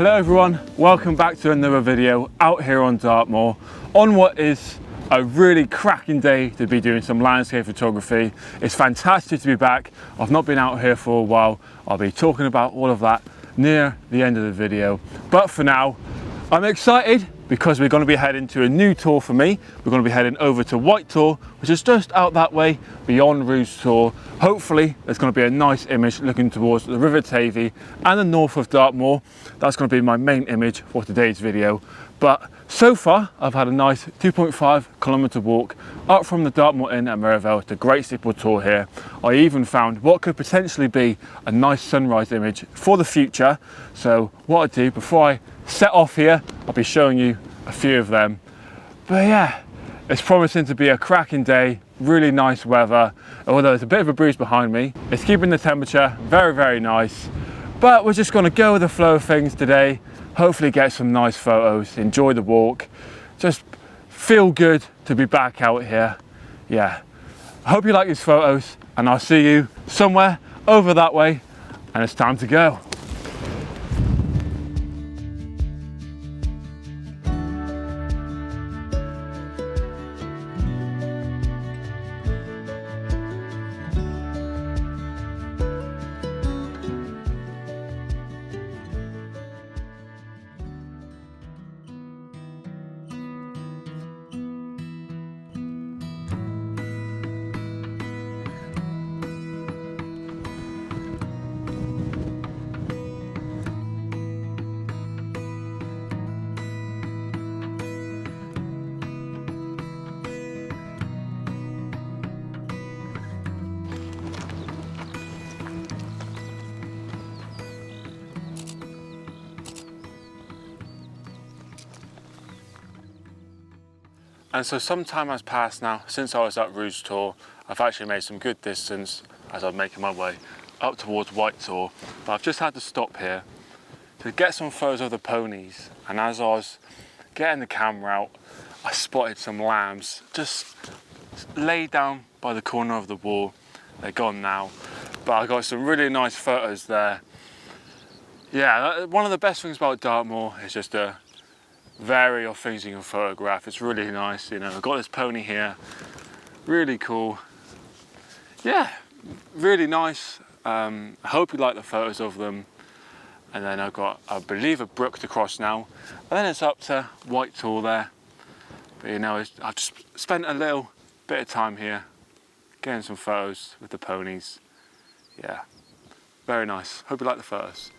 Hello everyone, welcome back to another video out here on Dartmoor on what is a really cracking day to be doing some landscape photography. It's fantastic to be back. I've not been out here for a while. I'll be talking about all of that near the end of the video. But for now, I'm excited because we're going to be heading to a new tour for me. We're going to be heading over to White Tor, which is just out that way beyond White Tor. Hopefully there's going to be a nice image looking towards the River Tavy and the north of Dartmoor. That's going to be my main image for today's video. But so far I've had a nice 2.5 kilometre walk up from the Dartmoor Inn at Merivale to Great Steeple Tor here. I even found what could potentially be a nice sunrise image for the future. So what I do before I set off here, I'll be showing you a few of them. But yeah, it's promising to be a cracking day, really nice weather, although there's a bit of a breeze behind me. It's keeping the temperature very, very nice. But we're just going to go with the flow of things today, hopefully get some nice photos, enjoy the walk, just feel good to be back out here. Yeah, I hope you like these photos and I'll see you somewhere over that way, and it's time to go. And so some time has passed now since I was at White Tor. I've actually made some good distance as I'm making my way up towards White Tor. But I've just had to stop here to get some photos of the ponies. And as I was getting the camera out, I spotted some lambs just laid down by the corner of the wall. They're gone now, but I got some really nice photos there. Yeah, one of the best things about Dartmoor is just a variety of things you can photograph. It's really nice, you know. I've got this pony here, really cool. Yeah, really nice. I hope you like the photos of them. And then I've got, I believe, a brook to cross now, and then it's up to White Tor there. But you know, I've just spent a little bit of time here getting some photos with the ponies. Yeah, very nice. Hope you like the photos.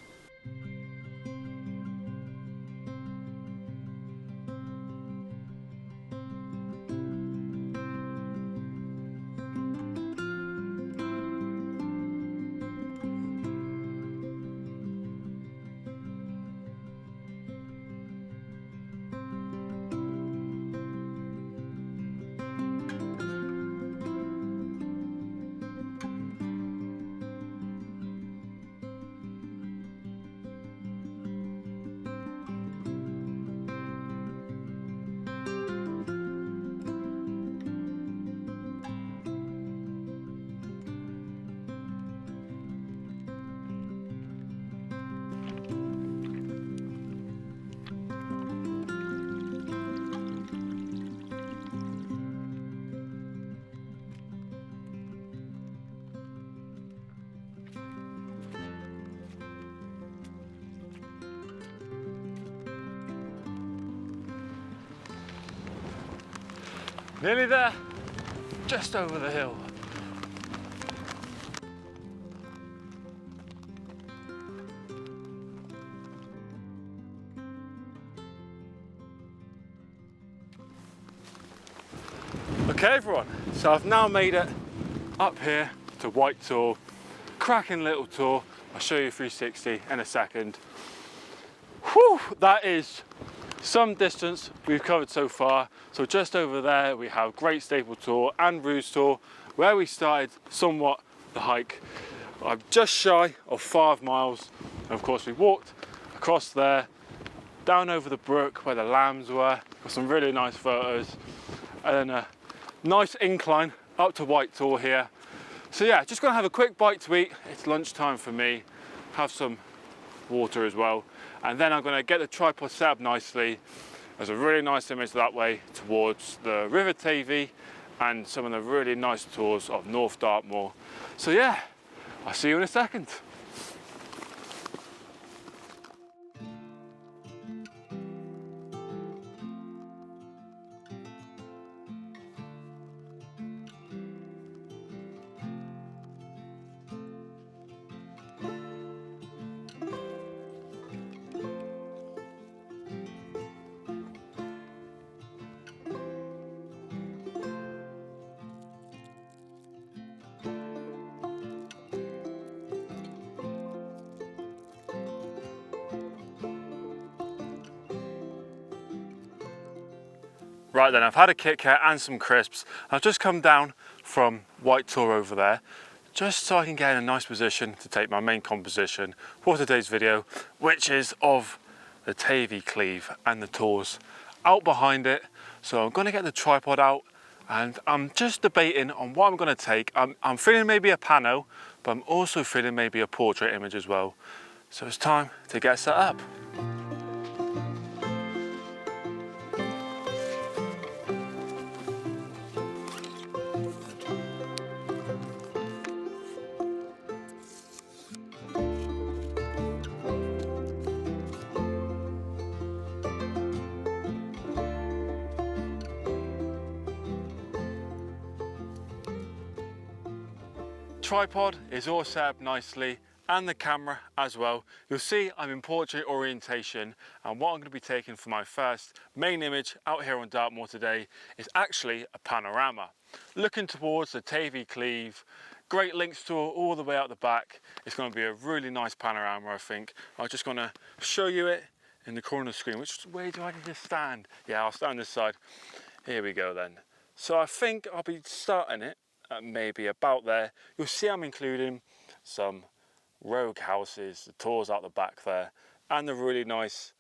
Nearly there, just over the hill. Okay everyone, so I've now made it up here to White Tor. Cracking little tour. I'll show you 360 in a second. Whew, that is some distance we've covered so far. So just over there we have Great Steeple Tor and White Tor, where we started somewhat the hike. I'm just shy of 5 miles, and of course we walked across there, down over the brook where the lambs were. Got some really nice photos, and then a nice incline up to White Tor here. So yeah, just gonna have a quick bite to eat. It's lunchtime for me. Have some water as well, And then I'm going to get the tripod set up nicely. There's a really nice image that way towards the River Tavy and some of the really nice tours of North Dartmoor. So yeah, I'll see you in a second. Right then, I've had a Kit Kat and some crisps. I've just come down from White Tor over there, just so I can get in a nice position to take my main composition for today's video, which is of the Tavy Cleave and the Tors out behind it. So I'm gonna get the tripod out and I'm just debating on what I'm gonna take. I'm feeling maybe a pano, but I'm also feeling maybe a portrait image as well. So it's time to get set up. Tripod is all set up nicely and the camera as well. You'll see I'm in portrait orientation, and what I'm going to be taking for my first main image out here on Dartmoor today is actually a panorama. Looking towards the Tavy Cleave, great links to all the way out the back. It's going to be a really nice panorama, I think. I'm just going to show you it in the corner of the screen. Which way do I need to stand? Yeah, I'll stand this side. Here we go then. So I think I'll be starting it maybe about there. You'll see I'm including some rogue houses, the Tors out the back there, and the really nice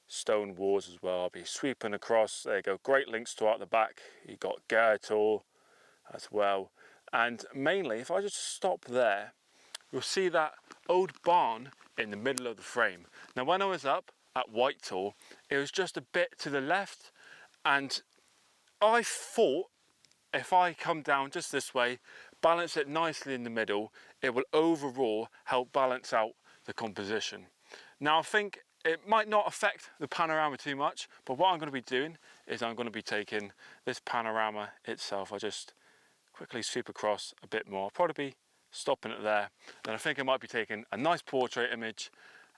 stone walls as well. I'll be sweeping across. There you go, great links to out the back. You got White Tor as well. And mainly, if I just stop there, you'll see that old barn in the middle of the frame. Now when I was up at White Tor, it was just a bit to the left, and I thought if I come down just this way, balance it nicely in the middle, it will overall help balance out the composition. Now I think it might not affect the panorama too much, but what I'm going to be doing is I'm going to be taking this panorama itself. I just quickly sweep across a bit more. I'll probably be stopping it there. Then I think I might be taking a nice portrait image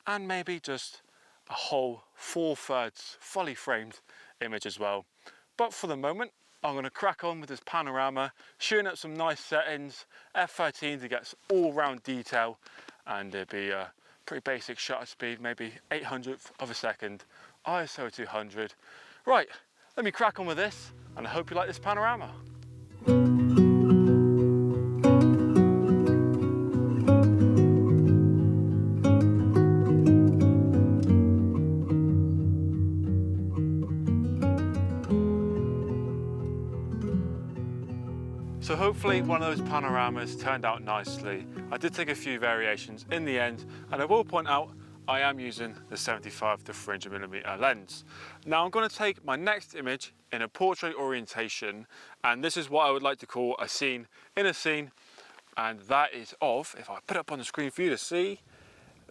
and maybe just a whole 4/3 fully framed image as well. But for the moment, I'm going to crack on with this panorama, shooting up some nice settings, f13 to get all-round detail, and it'll be a pretty basic shutter speed, maybe 800th of a second, ISO 200. Right, let me crack on with this, and I hope you like this panorama. So hopefully one of those panoramas turned out nicely. I did take a few variations in the end, and I will point out I am using the 75 to 300mm lens. Now I'm going to take my next image in a portrait orientation, and this is what I would like to call a scene in a scene, and that is of, if I put it up on the screen for you to see,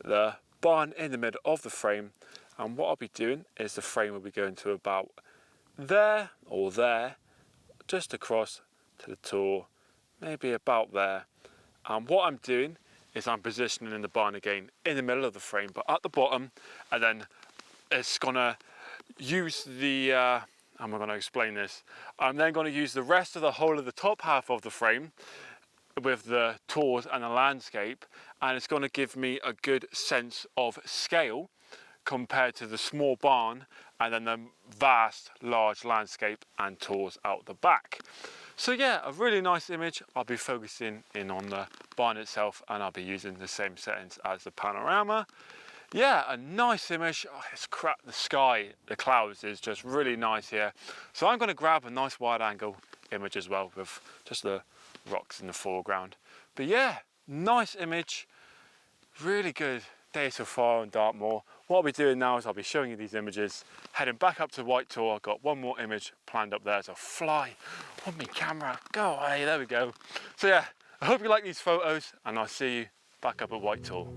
the barn in the middle of the frame. And what I'll be doing is the frame will be going to about there or there, just across to the Tor, maybe about there. And what I'm doing is I'm positioning the barn again in the middle of the frame, but at the bottom, and then it's gonna use the, how am I gonna explain this? I'm then gonna use the rest of the whole of the top half of the frame with the Tors and the landscape, and it's gonna give me a good sense of scale compared to the small barn and then the vast large landscape and Tors out the back. So yeah, a really nice image. I'll be focusing in on the barn itself, and I'll be using the same settings as the panorama. Yeah, a nice image. Oh, it's crap, the sky, the clouds is just really nice here. So I'm gonna grab a nice wide angle image as well with just the rocks in the foreground. But yeah, nice image, really good day so far on Dartmoor. what I'll be doing now is I'll be showing you these images, heading back up to White Tor. I've got one more image planned up there as a fly on my camera. Go away, there we go. So yeah, I hope you like these photos and I'll see you back up at White Tor.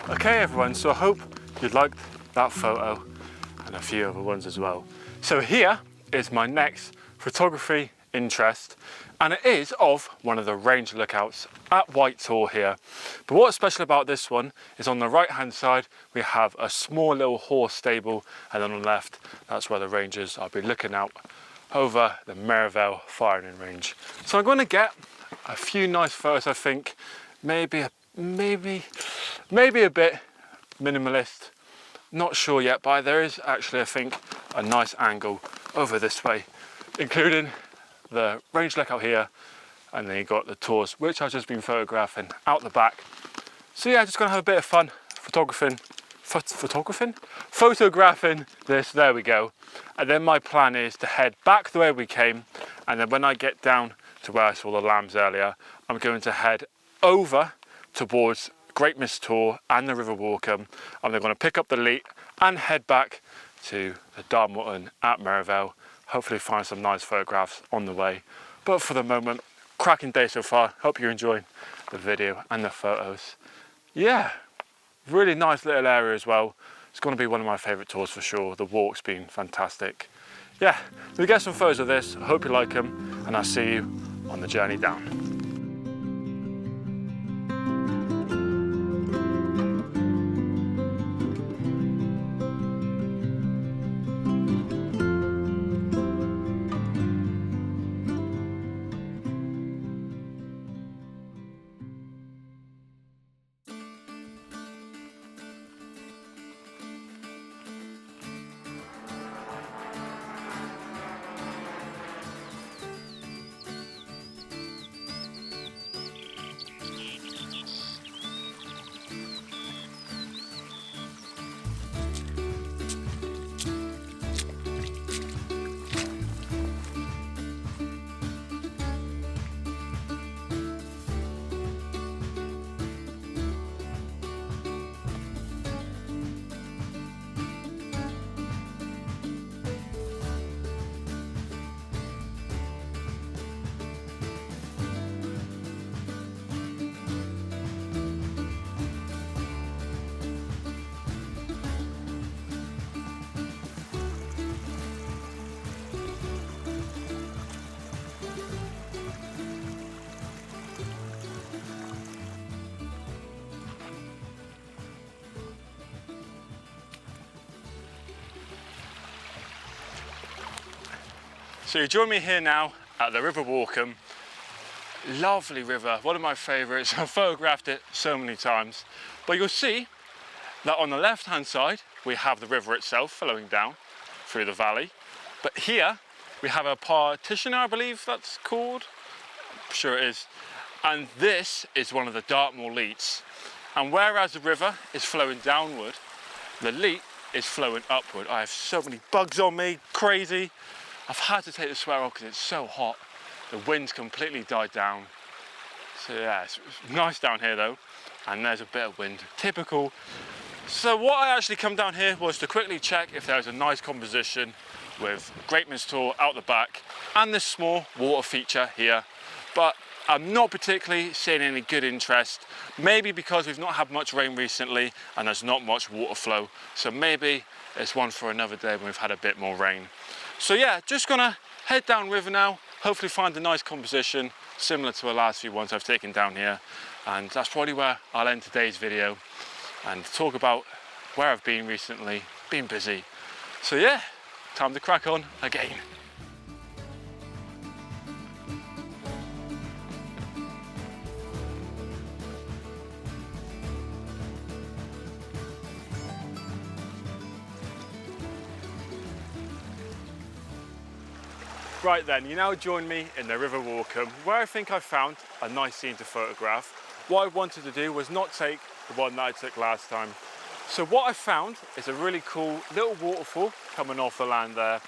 Okay everyone, so I hope you liked that photo and a few other ones as well. So here is my next photography interest, and it is of one of the range lookouts at White Tor here. But what's special about this one is on the right hand side we have a small little horse stable, and then on the left that's where the rangers I'll be looking out over the Merivale firing range. So I'm going to get a few nice photos. I think maybe a bit minimalist, not sure yet, but there is actually I think a nice angle over this way, including the range lookout here, and then you got the tours which I've just been photographing out the back. So yeah, just gonna have a bit of fun photographing this. There we go. And then my plan is to head back the way we came, and then when I get down to where I saw the lambs earlier, I'm going to head over towards Great Tor and the River Walkham, and they're going to pick up the Leet and head back to the Dartmoor Inn at Merivale. Hopefully find some nice photographs on the way. But for the moment, cracking day so far. Hope you're enjoying the video and the photos. Yeah, really nice little area as well. It's going to be one of my favourite tours for sure. The walk's been fantastic. Yeah, so we get some photos of this. I hope you like them, and I'll see you on the journey down. So you join me here now at the River Walkham. Lovely river, one of my favourites. I've photographed it so many times. But you'll see that on the left hand side we have the river itself flowing down through the valley. But here we have a partitioner, I believe that's called. I'm sure it is. And this is one of the Dartmoor Leets. And whereas the river is flowing downward, the Leet is flowing upward. I have so many bugs on me, crazy. I've had to take the sweater off because it's so hot. The wind's completely died down. So yeah, it's nice down here though. And there's a bit of wind, typical. So what I actually come down here was to quickly check if there's a nice composition with Great Tor out the back and this small water feature here. But I'm not particularly seeing any good interest. Maybe because we've not had much rain recently and there's not much water flow. So maybe it's one for another day when we've had a bit more rain. So yeah, just gonna head down river now, hopefully find a nice composition similar to the last few ones I've taken down here. And that's probably where I'll end today's video and talk about where I've been recently, been busy. So yeah, time to crack on again. Right then, you now join me in the River Walkham, where I think I found a nice scene to photograph. What I wanted to do was not take the one that I took last time. So what I found is a really cool little waterfall coming off the land there.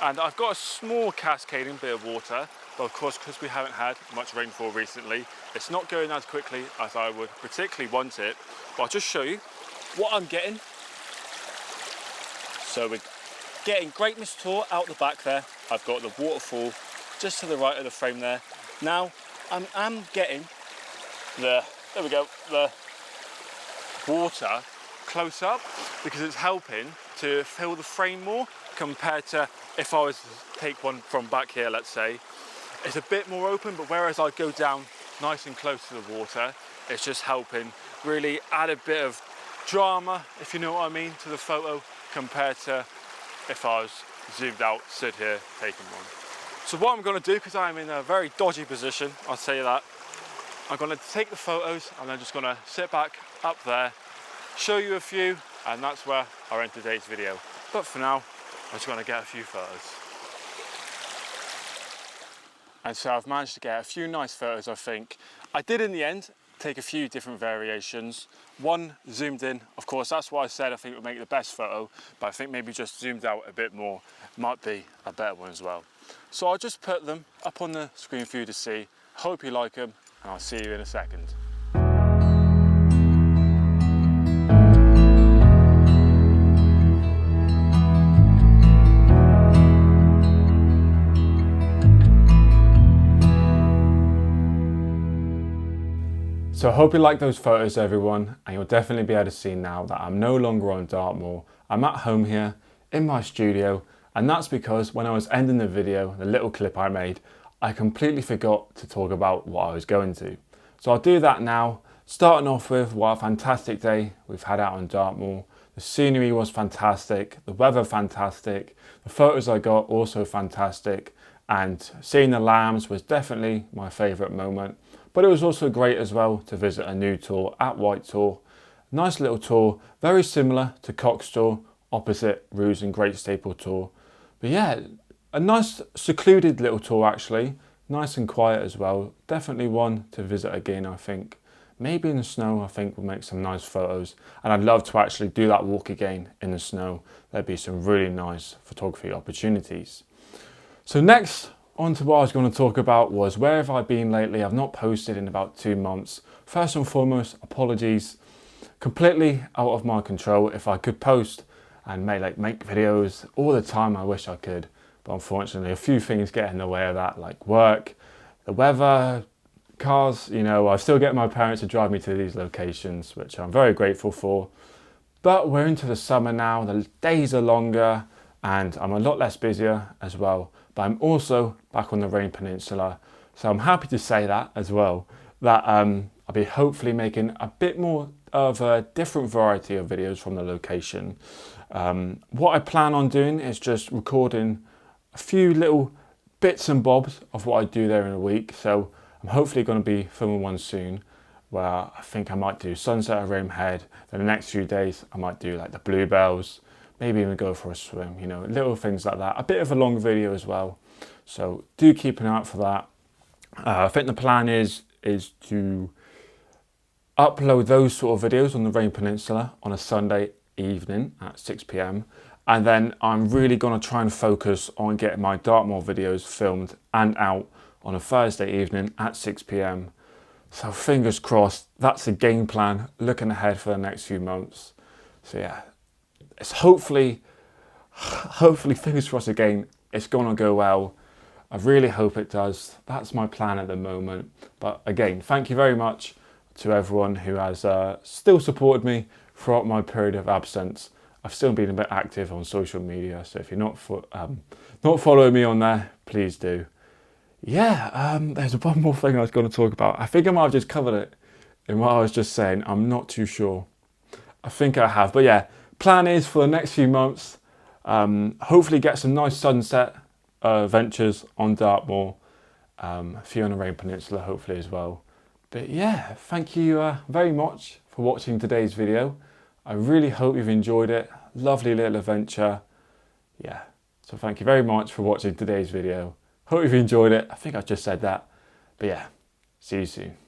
And I've got a small cascading bit of water, but of course, because we haven't had much rainfall recently, it's not going as quickly as I would particularly want it. But I'll just show you what I'm getting. So we're getting Great Tor out the back there. I've got the waterfall just to the right of the frame there. Now I'm getting the water close up because it's helping to fill the frame more compared to if I was to take one from back here, let's say. It's a bit more open, but whereas I go down nice and close to the water, it's just helping really add a bit of drama, if you know what I mean, to the photo compared to if I was zoomed out, stood here, taking one. So what I'm going to do, because I'm in a very dodgy position, I'll say that, I'm going to take the photos and I'm just going to sit back up there, show you a few, and that's where I'll end today's video. But for now, I'm just going to get a few photos. And so I've managed to get a few nice photos, I think. I did in the end take a few different variations. One zoomed in, of course, that's what I said I think would make the best photo, but I think maybe just zoomed out a bit more might be a better one as well. So I'll just put them up on the screen for you to see. Hope you like them, and I'll see you in a second. So I hope you like those photos, everyone, and you'll definitely be able to see now that I'm no longer on Dartmoor. I'm at home here in my studio, and that's because when I was ending the video, the little clip I made, I completely forgot to talk about what I was going to. So I'll do that now, starting off with what a fantastic day we've had out on Dartmoor. The scenery was fantastic, the weather fantastic, the photos I got also fantastic, and seeing the lambs was definitely my favourite moment. But it was also great as well to visit a new tour at White Tor. Nice little tour, very similar to Cox Tor, opposite Ruse and Great Staple Tor. But yeah, a nice secluded little tour actually, nice and quiet as well. Definitely one to visit again, I think. Maybe in the snow, I think we'll make some nice photos. And I'd love to actually do that walk again in the snow. There'd be some really nice photography opportunities. So next, on to what I was going to talk about was where have I been lately? I've not posted in about 2 months. First and foremost, apologies. Completely out of my control. If I could post and make videos all the time, I wish I could. But unfortunately, a few things get in the way of that, like work, the weather, cars. You know, I still get my parents to drive me to these locations, which I'm very grateful for. But we're into the summer now. The days are longer and I'm a lot less busier as well. But I'm also back on the Rain Peninsula. So I'm happy to say that as well, that I'll be hopefully making a bit more of a different variety of videos from the location. What I plan on doing is just recording a few little bits and bobs of what I do there in a week. So I'm hopefully going to be filming one soon where I think I might do sunset at Rame Head. Then the next few days I might do like the bluebells, maybe even go for a swim, you know, little things like that. A bit of a long video as well. So do keep an eye out for that. I think the plan is to upload those sort of videos on the Rain Peninsula on a Sunday evening at 6 p.m. And then I'm really going to try and focus on getting my Dartmoor videos filmed and out on a Thursday evening at 6 p.m. So fingers crossed, that's the game plan, looking ahead for the next few months. So yeah, it's hopefully fingers crossed again, it's going to go well. I really hope it does. That's my plan at the moment. But again, thank you very much to everyone who has still supported me throughout my period of absence. I've still been a bit active on social media, so if you're not following me on there, please do. Yeah, there's one more thing I was going to talk about. I think I might have just covered it in what I was just saying. I'm not too sure. I think I have, but yeah. Plan is for the next few months, hopefully get some nice sunset ventures on Dartmoor, a few on the Rain Peninsula hopefully as well. But yeah, thank you very much for watching today's video. I really hope you've enjoyed it. Lovely little adventure. Yeah, so thank you very much for watching today's video. Hope you've enjoyed it. I think I just said that. But yeah, see you soon.